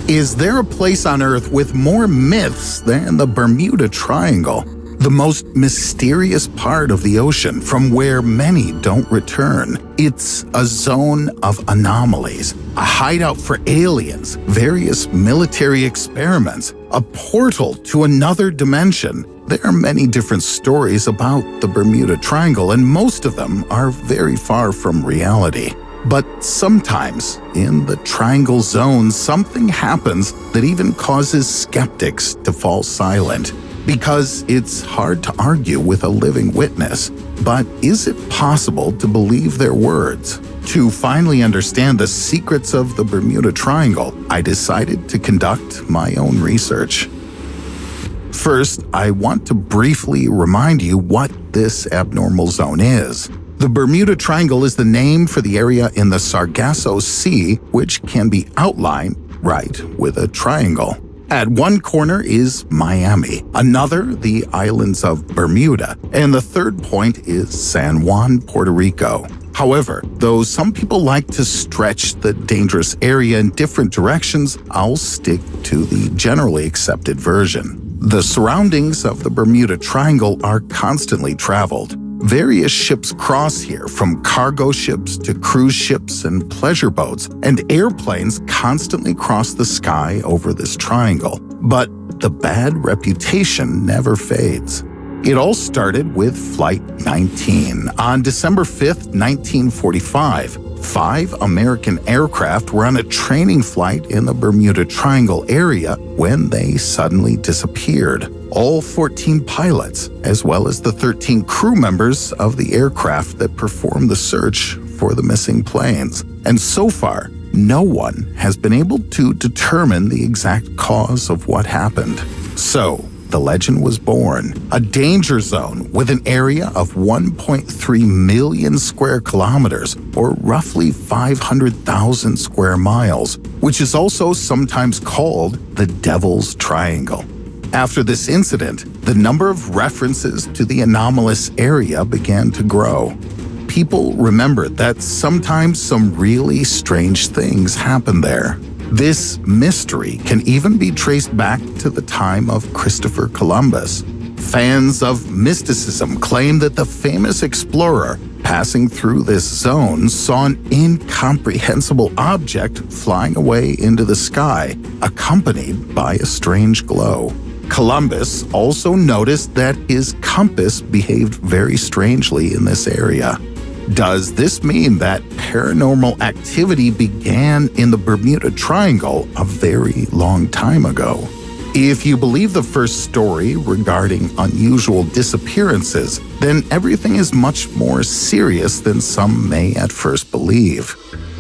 Is there a place on Earth with more myths than the Bermuda Triangle? The most mysterious part of the ocean from where many don't return. It's a zone of anomalies, a hideout for aliens, various military experiments, a portal to another dimension. There are many different stories about the Bermuda Triangle, and most of them are very far from reality. But sometimes, in the Triangle Zone, something happens that even causes skeptics to fall silent. Because it's hard to argue with a living witness. But is it possible to believe their words? To finally understand the secrets of the Bermuda Triangle, I decided to conduct my own research. First, I want to briefly remind you what this abnormal zone is. The Bermuda Triangle is the name for the area in the Sargasso Sea, which can be outlined right with a triangle. At one corner is Miami, another the islands of Bermuda, and the third point is San Juan, Puerto Rico. However, though some people like to stretch the dangerous area in different directions, I'll stick to the generally accepted version. The surroundings of the Bermuda Triangle are constantly traveled. Various ships cross here, from cargo ships to cruise ships and pleasure boats, and airplanes constantly cross the sky over this triangle. But the bad reputation never fades. It all started with Flight 19. On December 5th, 1945, 5 American aircraft were on a training flight in the Bermuda Triangle area when they suddenly disappeared. All 14 pilots, as well as the 13 crew members of the aircraft that performed the search for the missing planes. And so far, no one has been able to determine the exact cause of what happened. So, the legend was born, a danger zone with an area of 1.3 million square kilometers, or roughly 500,000 square miles, which is also sometimes called the Devil's Triangle. After this incident, the number of references to the anomalous area began to grow. People remembered that sometimes some really strange things happened there. This mystery can even be traced back to the time of Christopher Columbus. Fans of mysticism claim that the famous explorer passing through this zone saw an incomprehensible object flying away into the sky, accompanied by a strange glow. Columbus also noticed that his compass behaved very strangely in this area. Does this mean that paranormal activity began in the Bermuda Triangle a very long time ago? If you believe the first story regarding unusual disappearances, then everything is much more serious than some may at first believe.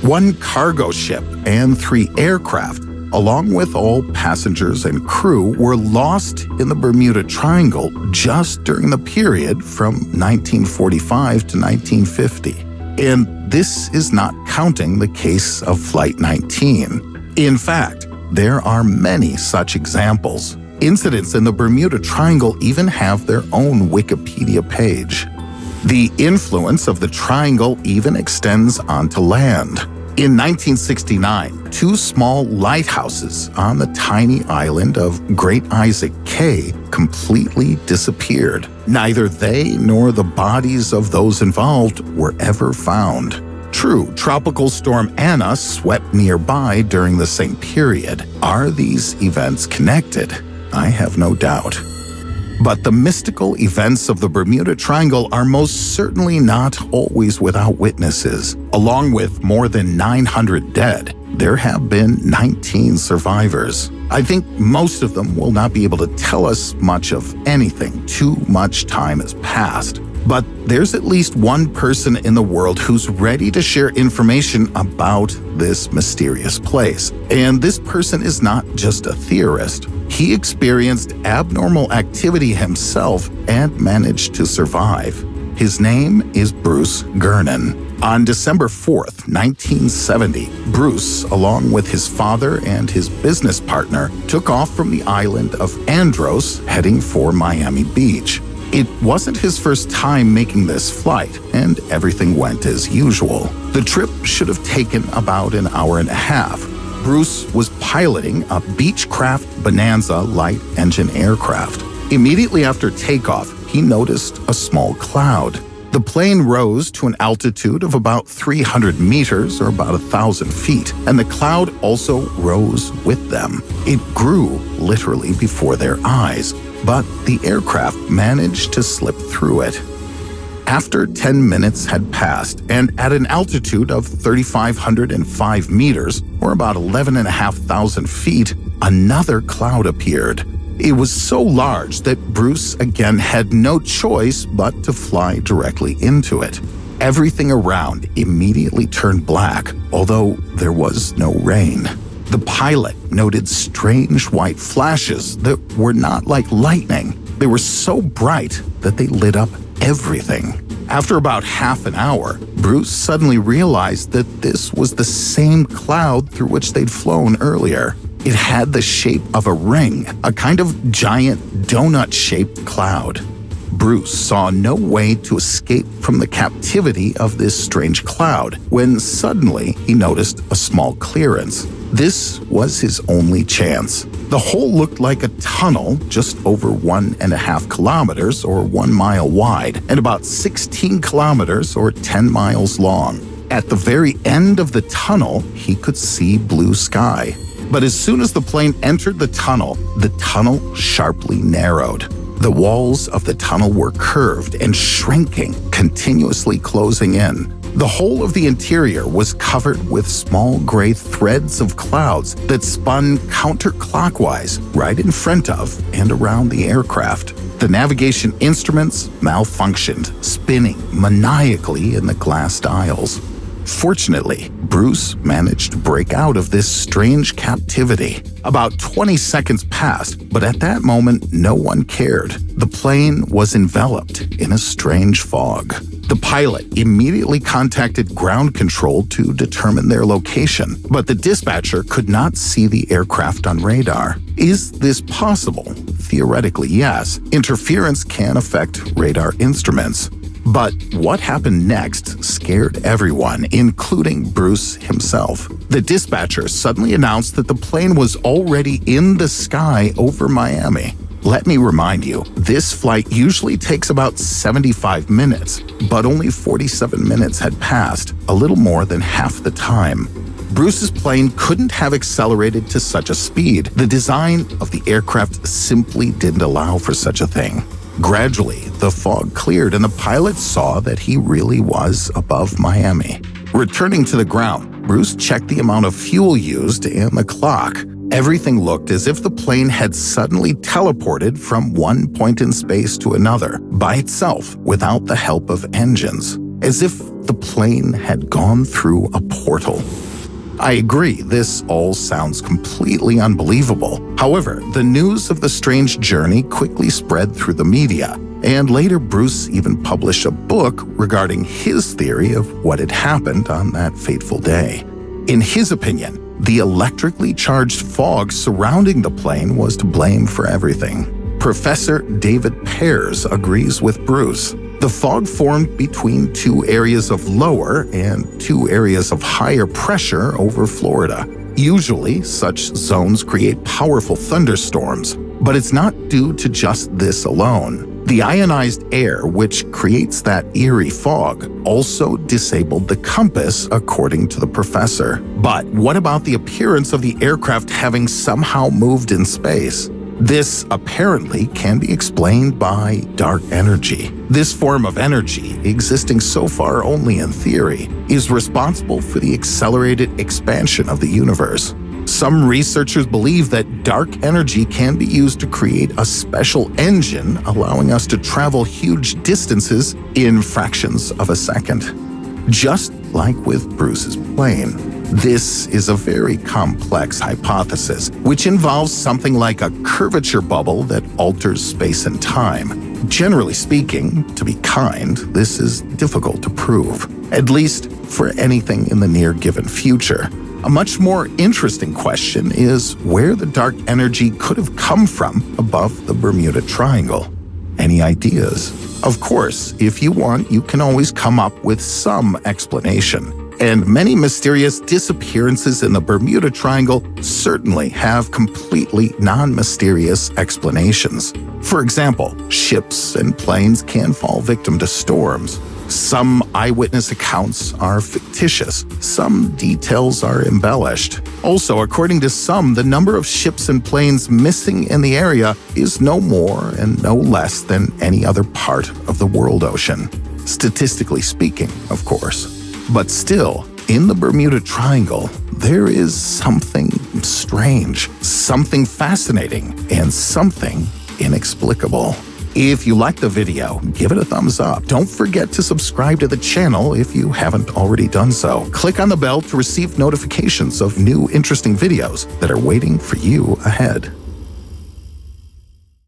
One cargo ship and 3 aircraft, along with all passengers and crew, were lost in the Bermuda Triangle just during the period from 1945 to 1950. And this is not counting the case of Flight 19. In fact, there are many such examples. Incidents in the Bermuda Triangle even have their own Wikipedia page. The influence of the triangle even extends onto land. In 1969, 2 small lighthouses on the tiny island of Great Isaac Cay completely disappeared. Neither they nor the bodies of those involved were ever found. True, Tropical Storm Anna swept nearby during the same period. Are these events connected? I have no doubt. But the mystical events of the Bermuda Triangle are most certainly not always without witnesses. Along with more than 900 dead, there have been 19 survivors. I think most of them will not be able to tell us much of anything. Too much time has passed. But there's at least one person in the world who's ready to share information about this mysterious place. And this person is not just a theorist. He experienced abnormal activity himself and managed to survive. His name is Bruce Gernon. On December 4th, 1970, Bruce, along with his father and his business partner, took off from the island of Andros, heading for Miami Beach. It wasn't his first time making this flight, and everything went as usual. The trip should have taken about an hour and a half. Bruce was piloting a Beechcraft Bonanza light engine aircraft. Immediately after takeoff, he noticed a small cloud. The plane rose to an altitude of about 300 meters, or about 1,000 feet, and the cloud also rose with them. It grew literally before their eyes, but the aircraft managed to slip through it. After 10 minutes had passed, and at an altitude of 3,505 meters, or about 11,500 feet, another cloud appeared. It was so large that Bruce again had no choice but to fly directly into it. Everything around immediately turned black, although there was no rain. The pilot noted strange white flashes that were not like lightning. They were so bright that they lit up everything. After about half an hour, Bruce suddenly realized that this was the same cloud through which they'd flown earlier. It had the shape of a ring, a kind of giant donut-shaped cloud. Bruce saw no way to escape from the captivity of this strange cloud when suddenly he noticed a small clearance. This was his only chance. The hole looked like a tunnel just over 1.5 kilometers or 1 mile wide and about 16 kilometers or 10 miles long. At the very end of the tunnel, he could see blue sky. But as soon as the plane entered the tunnel sharply narrowed. The walls of the tunnel were curved and shrinking, continuously closing in. The whole of the interior was covered with small gray threads of clouds that spun counterclockwise right in front of and around the aircraft. The navigation instruments malfunctioned, spinning maniacally in the glass dials. Fortunately, Bruce managed to break out of this strange captivity. About 20 seconds passed, but at that moment, no one cared. The plane was enveloped in a strange fog. The pilot immediately contacted ground control to determine their location, but the dispatcher could not see the aircraft on radar. Is this possible? Theoretically, yes. Interference can affect radar instruments. But what happened next scared everyone, including Bruce himself. The dispatcher suddenly announced that the plane was already in the sky over Miami. Let me remind you, this flight usually takes about 75 minutes, but only 47 minutes had passed, a little more than half the time. Bruce's plane couldn't have accelerated to such a speed. The design of the aircraft simply didn't allow for such a thing. Gradually, the fog cleared and the pilot saw that he really was above Miami. Returning to the ground, Bruce checked the amount of fuel used and the clock. Everything looked as if the plane had suddenly teleported from one point in space to another by itself without the help of engines, as if the plane had gone through a portal. I agree, this all sounds completely unbelievable. However, the news of the strange journey quickly spread through the media, and later Bruce even published a book regarding his theory of what had happened on that fateful day. In his opinion, the electrically charged fog surrounding the plane was to blame for everything. Professor David Pears agrees with Bruce. The fog formed between two areas of lower and two areas of higher pressure over Florida. Usually, such zones create powerful thunderstorms, but it's not due to just this alone. The ionized air, which creates that eerie fog, also disabled the compass, according to the professor. But what about the appearance of the aircraft having somehow moved in space? This apparently can be explained by dark energy. This form of energy, existing so far only in theory, is responsible for the accelerated expansion of the universe. Some researchers believe that dark energy can be used to create a special engine, allowing us to travel huge distances in fractions of a second. Just like with Bruce's plane. This is a very complex hypothesis, which involves something like a curvature bubble that alters space and time. Generally speaking, to be kind, this is difficult to prove, at least for anything in the near given future. A much more interesting question is where the dark energy could have come from above the Bermuda Triangle. Any ideas? Of course, if you want, you can always come up with some explanation. And many mysterious disappearances in the Bermuda Triangle certainly have completely non-mysterious explanations. For example, ships and planes can fall victim to storms. Some eyewitness accounts are fictitious. Some details are embellished. Also, according to some, the number of ships and planes missing in the area is no more and no less than any other part of the world ocean. Statistically speaking, of course. But still, in the Bermuda Triangle, there is something strange, something fascinating, and something inexplicable. If you liked the video, give it a thumbs up. Don't forget to subscribe to the channel if you haven't already done so. Click on the bell to receive notifications of new interesting videos that are waiting for you ahead.